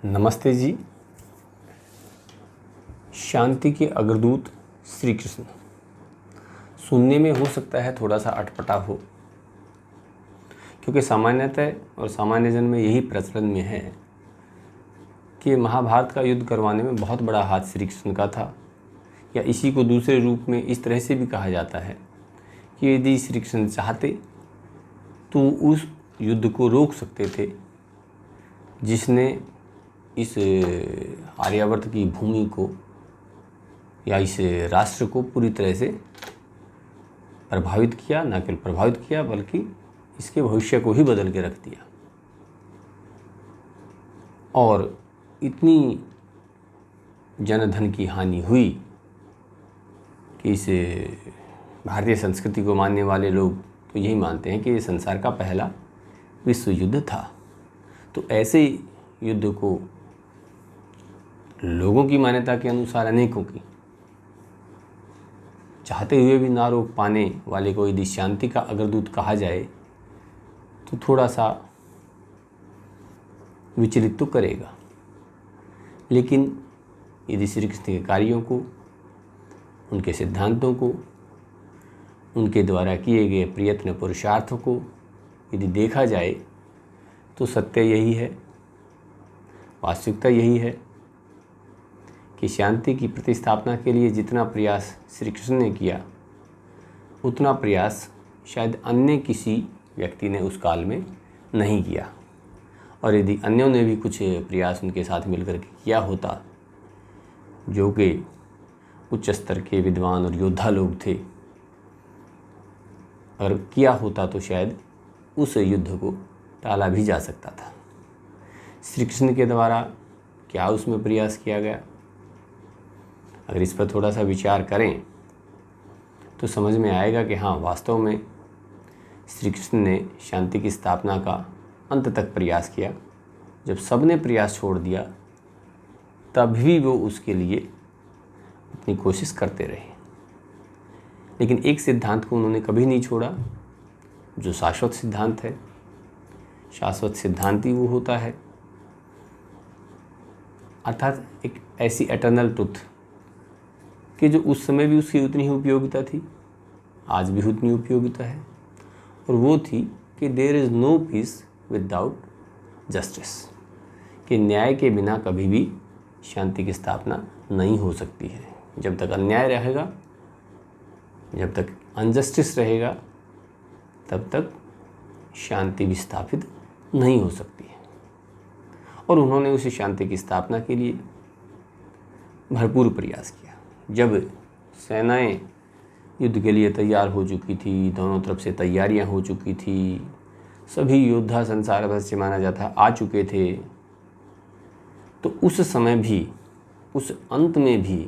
नमस्ते जी। शांति के अग्रदूत श्री कृष्ण सुनने में हो सकता है थोड़ा सा अटपटा हो, क्योंकि सामान्यतः और सामान्य जन में यही प्रचलन में है कि महाभारत का युद्ध करवाने में बहुत बड़ा हाथ श्री कृष्ण का था। या इसी को दूसरे रूप में इस तरह से भी कहा जाता है कि यदि श्री कृष्ण चाहते तो उस युद्ध को रोक सकते थे जिसने इस आर्यावर्त की भूमि को या इस राष्ट्र को पूरी तरह से प्रभावित किया। न केवल प्रभावित किया बल्कि इसके भविष्य को ही बदल के रख दिया। और इतनी जनधन की हानि हुई कि इस भारतीय संस्कृति को मानने वाले लोग तो यही मानते हैं कि ये संसार का पहला विश्व युद्ध था। तो ऐसे युद्ध को लोगों की मान्यता के अनुसार अनेकों की चाहते हुए भी ना रोक पाने वाले को यदि शांति का अग्रदूत कहा जाए तो थोड़ा सा विचलित तो करेगा। लेकिन यदि श्री कृष्ण के कार्यों को, उनके सिद्धांतों को, उनके द्वारा किए गए प्रयत्न पुरुषार्थों को यदि देखा जाए तो सत्य यही है, वास्तविकता यही है कि शांति की प्रतिस्थापना के लिए जितना प्रयास श्री कृष्ण ने किया उतना प्रयास शायद अन्य किसी व्यक्ति ने उस काल में नहीं किया। और यदि अन्यों ने भी कुछ प्रयास उनके साथ मिलकर के किया होता, जो कि उच्च स्तर के विद्वान और योद्धा लोग थे, अगर किया होता तो शायद उस युद्ध को टाला भी जा सकता था। श्री कृष्ण के द्वारा क्या उसमें प्रयास किया गया, अगर इस पर थोड़ा सा विचार करें तो समझ में आएगा कि हाँ, वास्तव में श्री कृष्ण ने शांति की स्थापना का अंत तक प्रयास किया। जब सबने प्रयास छोड़ दिया तब भी वो उसके लिए अपनी कोशिश करते रहे। लेकिन एक सिद्धांत को उन्होंने कभी नहीं छोड़ा, जो शाश्वत सिद्धांत है। शाश्वत सिद्धांत ही वो होता है, अर्थात एक ऐसी एटर्नल ट्रुथ कि जो उस समय भी उसकी उतनी ही उपयोगिता थी, आज भी उतनी उपयोगिता है। और वो थी कि there is no peace without justice, कि न्याय के बिना कभी भी शांति की स्थापना नहीं हो सकती है। जब तक अन्याय रहेगा, जब तक अनजस्टिस रहेगा, तब तक शांति भी स्थापित नहीं हो सकती है। और उन्होंने उसी शांति की स्थापना के लिए भरपूर प्रयास किया। जब सेनाएं युद्ध के लिए तैयार हो चुकी थी, दोनों तरफ से तैयारियां हो चुकी थी, सभी योद्धा संसार भर से माना जाता आ चुके थे, तो उस समय भी, उस अंत में भी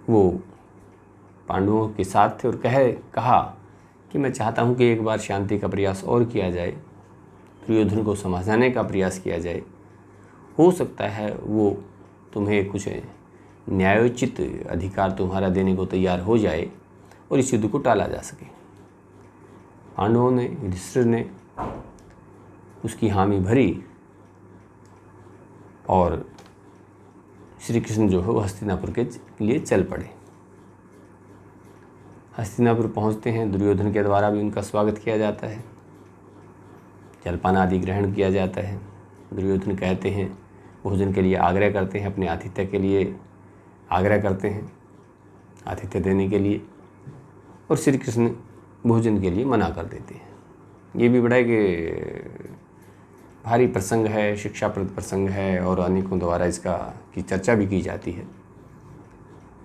वो पांडवों के साथ थे और कहा कि मैं चाहता हूं कि एक बार शांति का प्रयास और किया जाए, दुर्योधन को समझाने का प्रयास किया जाए। हो सकता है वो तुम्हें कुछ न्यायोचित अधिकार तुम्हारा देने को तैयार हो जाए और इस युद्ध को टाला जा सके। पांडवों ने, युधिष्ठिर ने उसकी हामी भरी और श्री कृष्ण जो है वो हस्तिनापुर के लिए चल पड़े। हस्तिनापुर पहुंचते हैं, दुर्योधन के द्वारा भी उनका स्वागत किया जाता है, जलपान आदि ग्रहण किया जाता है। दुर्योधन कहते हैं, भोजन के लिए आग्रह करते हैं, अपने आतिथ्य के लिए आग्रह करते हैं, आतिथ्य देने के लिए, और श्री कृष्ण भोजन के लिए मना कर देते हैं। ये भी बड़ा कि भारी प्रसंग है, शिक्षाप्रद प्रसंग है, और अनेकों द्वारा इसका की चर्चा भी की जाती है।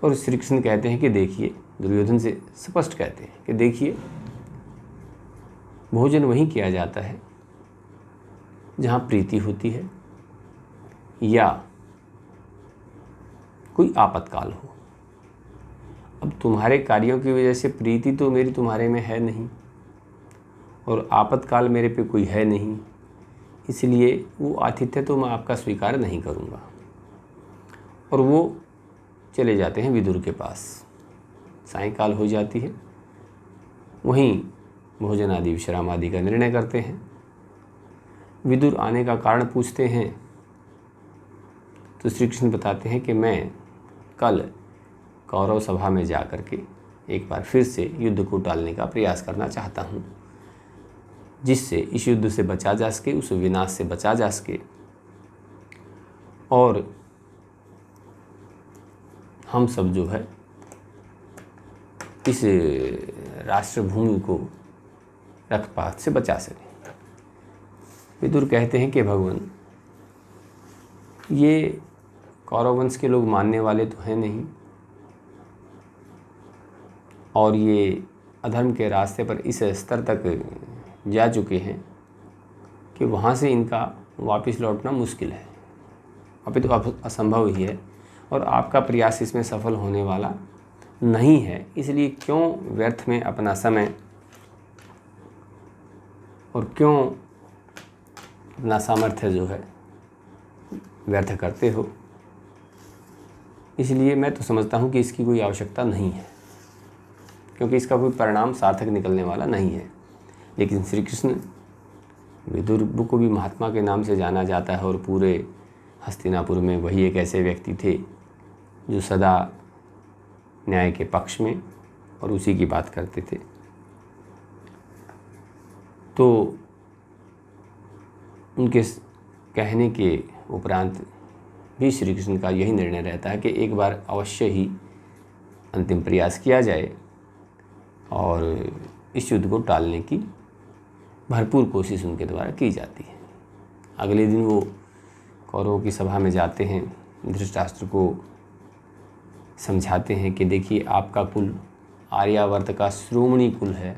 और श्री कृष्ण कहते हैं कि देखिए, दुर्योधन से स्पष्ट कहते हैं कि देखिए, भोजन वहीं किया जाता है जहाँ प्रीति होती है या कोई आपातकाल हो। अब तुम्हारे कार्यों की वजह से प्रीति तो मेरी तुम्हारे में है नहीं और आपातकाल मेरे पे कोई है नहीं, इसलिए वो आतिथ्य तो मैं आपका स्वीकार नहीं करूँगा। और वो चले जाते हैं विदुर के पास। सायंकाल हो जाती है, वहीं भोजन आदि विश्राम आदि का निर्णय करते हैं। विदुर आने का कारण पूछते हैं तो श्री कृष्ण बताते हैं कि मैं कल कौरव सभा में जा कर के एक बार फिर से युद्ध को टालने का प्रयास करना चाहता हूँ, जिससे इस युद्ध से बचा जा सके, उस विनाश से बचा जा सके और हम सब जो है इस राष्ट्रभूमि को रक्तपात से बचा सकें। विदुर कहते हैं कि भगवान, ये कौरव वंश के लोग मानने वाले तो हैं नहीं और ये अधर्म के रास्ते पर इस स्तर तक जा चुके हैं कि वहाँ से इनका वापस लौटना मुश्किल है, अभी तो असंभव ही है और आपका प्रयास इसमें सफल होने वाला नहीं है। इसलिए क्यों व्यर्थ में अपना समय और क्यों अपना सामर्थ्य जो है व्यर्थ करते हो। इसलिए मैं तो समझता हूँ कि इसकी कोई आवश्यकता नहीं है, क्योंकि इसका कोई परिणाम सार्थक निकलने वाला नहीं है। लेकिन श्री कृष्ण, विदुर को भी महात्मा के नाम से जाना जाता है और पूरे हस्तिनापुर में वही एक ऐसे व्यक्ति थे जो सदा न्याय के पक्ष में और उसी की बात करते थे। तो उनके कहने के उपरांत भी श्री कृष्ण का यही निर्णय रहता है कि एक बार अवश्य ही अंतिम प्रयास किया जाए और इस युद्ध को टालने की भरपूर कोशिश उनके द्वारा की जाती है। अगले दिन वो कौरवों की सभा में जाते हैं, धृतराष्ट्र को समझाते हैं कि देखिए, आपका कुल आर्यावर्त का श्रोमणी कुल है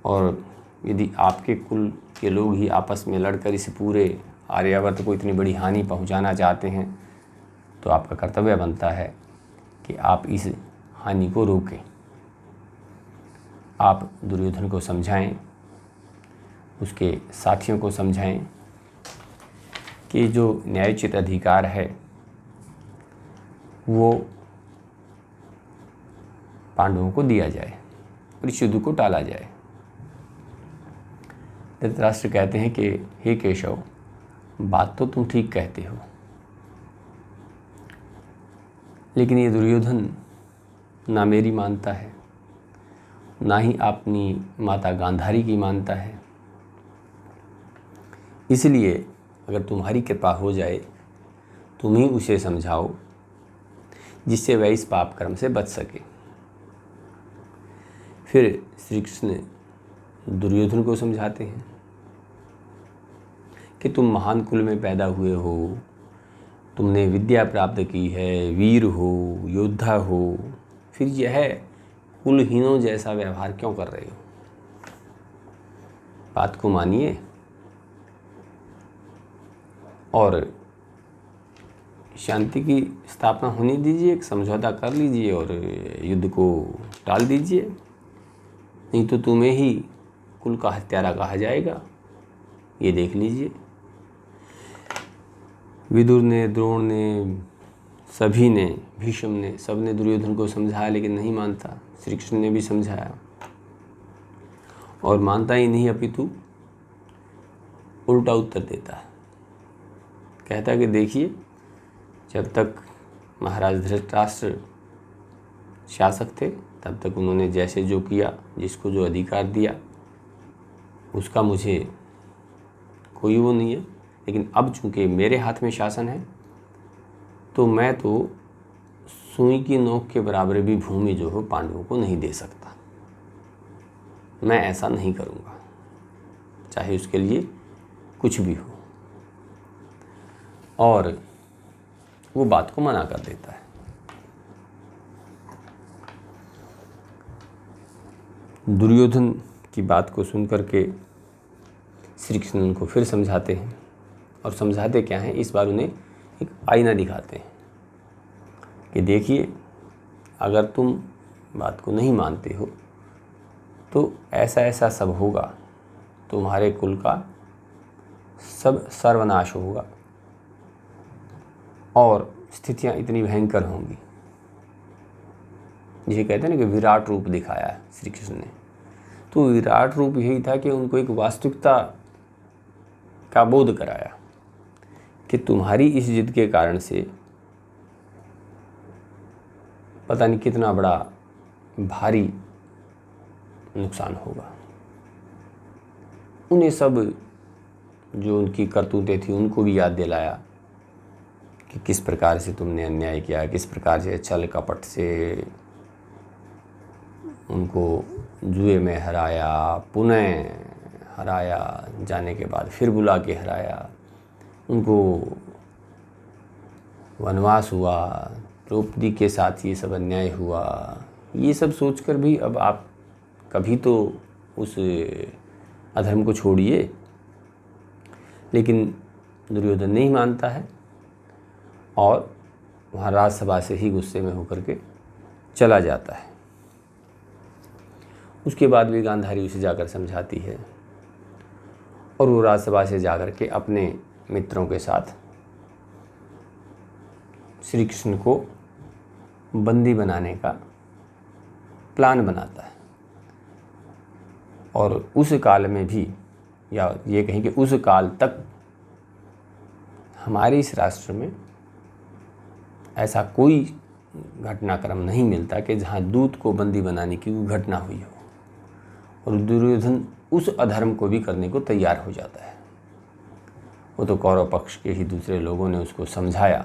और यदि आपके कुल के लोग ही आपस में लड़कर इस पूरे आर्यावर्त को इतनी बड़ी हानि पहुंचाना चाहते हैं तो आपका कर्तव्य बनता है कि आप इस हानि को रोकें। आप दुर्योधन को समझाएं, उसके साथियों को समझाएं कि जो न्यायोचित अधिकार है वो पांडवों को दिया जाए और इस युद्ध को टाला जाए। धृतराष्ट्र कहते हैं कि हे केशव, बात तो तुम ठीक कहते हो, लेकिन ये दुर्योधन ना मेरी मानता है, ना ही अपनी माता गांधारी की मानता है। इसलिए अगर तुम्हारी कृपा हो जाए, तुम ही उसे समझाओ जिससे वह इस पाप कर्म से बच सके। फिर श्री कृष्ण दुर्योधन को समझाते हैं कि तुम महान कुल में पैदा हुए हो, तुमने विद्या प्राप्त की है, वीर हो, योद्धा हो, फिर यह कुलहीनों जैसा व्यवहार क्यों कर रहे हो? बात को मानिए और शांति की स्थापना होने दीजिए, एक समझौता कर लीजिए और युद्ध को टाल दीजिए, नहीं तो तुम्हें ही कुल का हत्यारा कहा जाएगा, ये देख लीजिए। विदुर ने, द्रोण ने, सभी ने, भीष्म ने, सब ने दुर्योधन को समझाया लेकिन नहीं मानता। श्री कृष्ण ने भी समझाया और मानता ही नहीं, अपितु उल्टा उत्तर देता है। कहता है कि देखिए, जब तक महाराज धृतराष्ट्र शासक थे तब तक उन्होंने जैसे जो किया, जिसको जो अधिकार दिया, उसका मुझे कोई वो नहीं है। लेकिन अब चूंकि मेरे हाथ में शासन है तो मैं तो सुई की नोक के बराबर भी भूमि जो हो पांडवों को नहीं दे सकता। मैं ऐसा नहीं करूँगा, चाहे उसके लिए कुछ भी हो। और वो बात को मना कर देता है। दुर्योधन की बात को सुनकर के श्री कृष्ण उनको फिर समझाते हैं और समझाते क्या हैं, इस बार उन्हें एक आईना दिखाते हैं कि देखिए, अगर तुम बात को नहीं मानते हो तो ऐसा ऐसा सब होगा, तुम्हारे कुल का सब सर्वनाश होगा और स्थितियां इतनी भयंकर होंगी। जिसे कहते हैं ना कि विराट रूप दिखाया है श्री कृष्ण ने, तो विराट रूप यही था कि उनको एक वास्तविकता का बोध कराया कि तुम्हारी इस जिद के कारण से पता नहीं कितना बड़ा भारी नुकसान होगा। उन्हें सब जो उनकी करतूतें थी उनको भी याद दिलाया कि किस प्रकार से तुमने अन्याय किया, किस प्रकार से छल कपट से उनको जुए में हराया, पुनः हराया, जाने के बाद फिर बुला के हराया, उनको वनवास हुआ, द्रौपदी के साथ ये सब अन्याय हुआ। ये सब सोचकर भी अब आप कभी तो उस अधर्म को छोड़िए। लेकिन दुर्योधन नहीं मानता है और वहाँ राजसभा से ही गुस्से में होकर के चला जाता है। उसके बाद भी गांधारी उसे जाकर समझाती है और वो राजसभा से जाकर के अपने मित्रों के साथ श्री कृष्ण को बंदी बनाने का प्लान बनाता है। और उस काल में भी, या ये कहें कि उस काल तक हमारे इस राष्ट्र में ऐसा कोई घटनाक्रम नहीं मिलता कि जहाँ दूत को बंदी बनाने की कोई घटना हुई हो। और दुर्योधन उस अधर्म को भी करने को तैयार हो जाता है। वो तो कौरव पक्ष के ही दूसरे लोगों ने उसको समझाया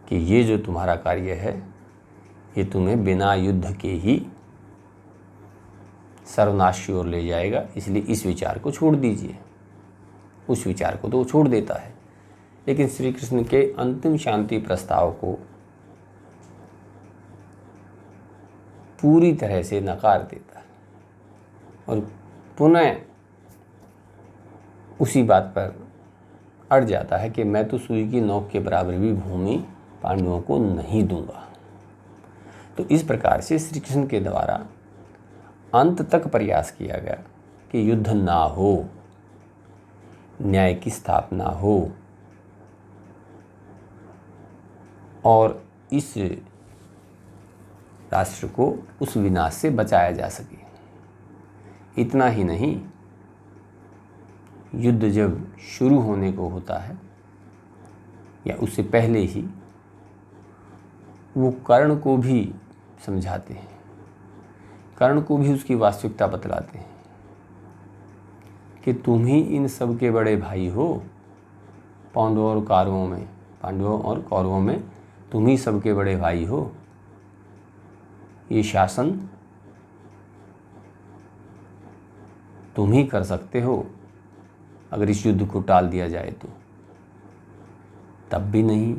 कि ये जो तुम्हारा कार्य है ये तुम्हें बिना युद्ध के ही सर्वनाश की ओर ले जाएगा, इसलिए इस विचार को छोड़ दीजिए। उस विचार को तो वो छोड़ देता है, लेकिन श्री कृष्ण के अंतिम शांति प्रस्ताव को पूरी तरह से नकार देता है और पुनः उसी बात पर अड़ जाता है कि मैं तो सुई की नोक के बराबर भी भूमि पांडवों को नहीं दूंगा। तो इस प्रकार से श्री कृष्ण के द्वारा अंत तक प्रयास किया गया कि युद्ध ना हो, न्याय की स्थापना हो और इस राष्ट्र को उस विनाश से बचाया जा सके। इतना ही नहीं, युद्ध जब शुरू होने को होता है या उससे पहले ही वो कर्ण को भी समझाते हैं, कर्ण को भी उसकी वास्तविकता बतलाते हैं कि तुम ही इन सब के बड़े भाई हो। पांडवों और कौरवों में तुम ही सबके बड़े भाई हो। ये शासन तुम ही कर सकते हो। अगर इस युद्ध को टाल दिया जाए तो तब भी नहीं,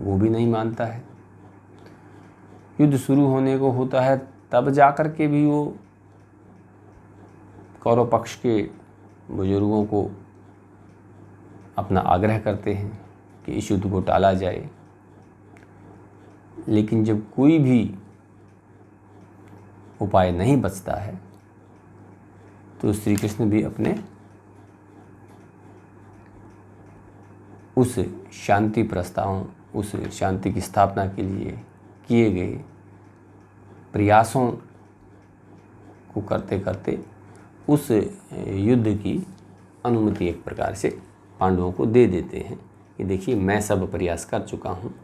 वो भी नहीं मानता है। युद्ध शुरू होने को होता है तब जाकर के भी वो कौरव पक्ष के बुजुर्गों को अपना आग्रह करते हैं कि इस युद्ध को टाला जाए। लेकिन जब कोई भी उपाय नहीं बचता है तो श्री कृष्ण भी अपने उस शांति प्रस्ताव, उस शांति की स्थापना के लिए किए गए प्रयासों को करते करते उस युद्ध की अनुमति एक प्रकार से पांडवों को दे देते हैं कि देखिए मैं सब प्रयास कर चुका हूँ,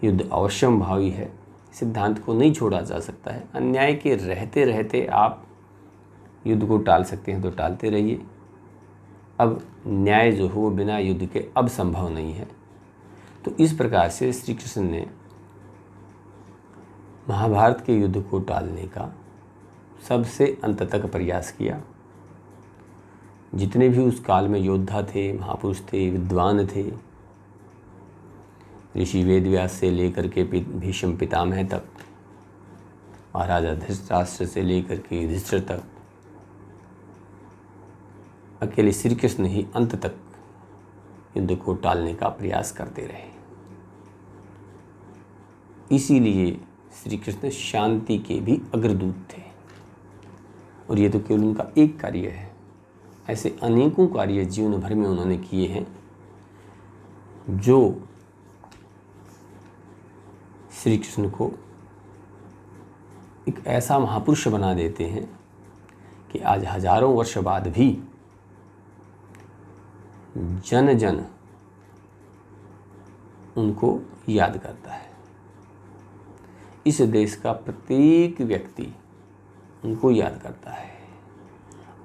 युद्ध अवश्यंभावी है, सिद्धांत को नहीं छोड़ा जा सकता है। अन्याय के रहते रहते आप युद्ध को टाल सकते हैं तो टालते रहिए। अब न्याय जो हो बिना युद्ध के अब संभव नहीं है। तो इस प्रकार से श्री कृष्ण ने महाभारत के युद्ध को टालने का सबसे अंत तक प्रयास किया। जितने भी उस काल में योद्धा थे, महापुरुष थे, विद्वान थे, ऋषि वेदव्यास से लेकर के भीष्म पितामह तक, महाराजा धृतराष्ट्र से लेकर के युधिष्ठिर तक, अकेले श्री कृष्ण ही अंत तक युद्ध को टालने का प्रयास करते रहे। इसीलिए श्री कृष्ण शांति के भी अग्रदूत थे। और ये तो केवल उनका एक कार्य है, ऐसे अनेकों कार्य जीवन भर में उन्होंने किए हैं जो श्री कृष्ण को एक ऐसा महापुरुष बना देते हैं कि आज हजारों वर्ष बाद भी जन जन उनको याद करता है। इस देश का प्रत्येक व्यक्ति उनको याद करता है।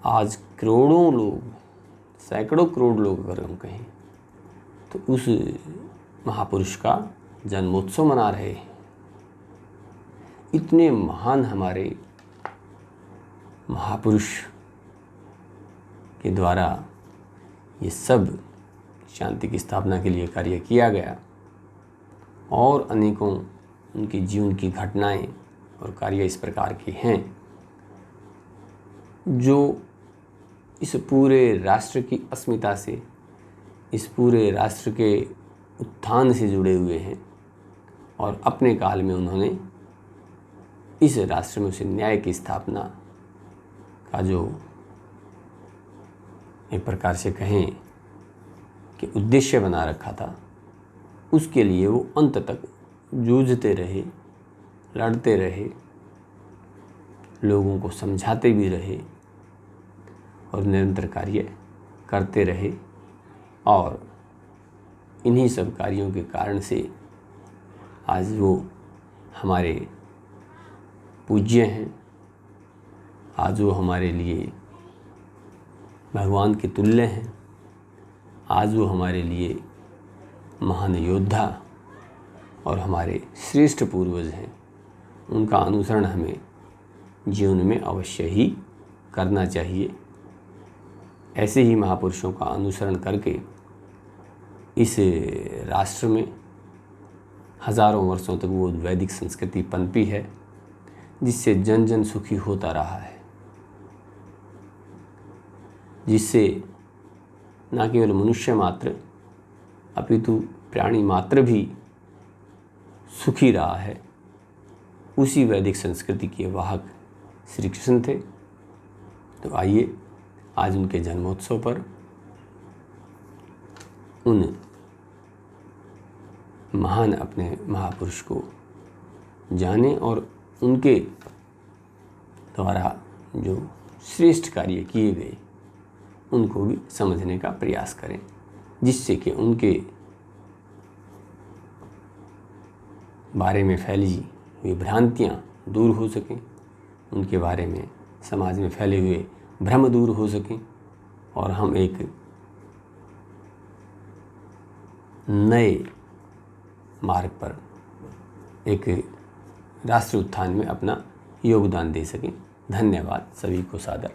आज करोड़ों लोग, सैकड़ों करोड़ लोग अगर हम कहें तो उस महापुरुष का जन्मोत्सव मना रहे हैं। इतने महान हमारे महापुरुष के द्वारा ये सब शांति की स्थापना के लिए कार्य किया गया और अनेकों उनके जीवन की घटनाएं और कार्य इस प्रकार के हैं जो इस पूरे राष्ट्र की अस्मिता से, इस पूरे राष्ट्र के उत्थान से जुड़े हुए हैं और अपने काल में उन्होंने इस राष्ट्र में उसे न्याय की स्थापना का जो एक प्रकार से कहें कि उद्देश्य बना रखा था, उसके लिए वो अंत तक जूझते रहे, लड़ते रहे, लोगों को समझाते भी रहे और निरंतर कार्य करते रहे। और इन्हीं सब कार्यों के कारण से आज वो हमारे पूज्य हैं। आज वो हमारे लिए भगवान के तुल्य हैं। आज वो हमारे लिए महान योद्धा और हमारे श्रेष्ठ पूर्वज हैं। उनका अनुसरण हमें जीवन में अवश्य ही करना चाहिए। ऐसे ही महापुरुषों का अनुसरण करके इस राष्ट्र में हज़ारों वर्षों तक वो वैदिक संस्कृति पनपी है, जिससे जन जन सुखी होता रहा है, जिससे न केवल मनुष्य मात्र अपितु प्राणी मात्र भी सुखी रहा है। उसी वैदिक संस्कृति के वाहक श्री कृष्ण थे। तो आइए आज उनके जन्मोत्सव पर उन महान अपने महापुरुष को जानें और उनके द्वारा जो श्रेष्ठ कार्य किए गए उनको भी समझने का प्रयास करें, जिससे कि उनके बारे में फैली हुई भ्रांतियाँ दूर हो सकें, उनके बारे में समाज में फैले हुए भ्रम दूर हो सकें और हम एक नए मार्ग पर, एक राष्ट्र उत्थान में अपना योगदान दे सकें। धन्यवाद। सभी को सादर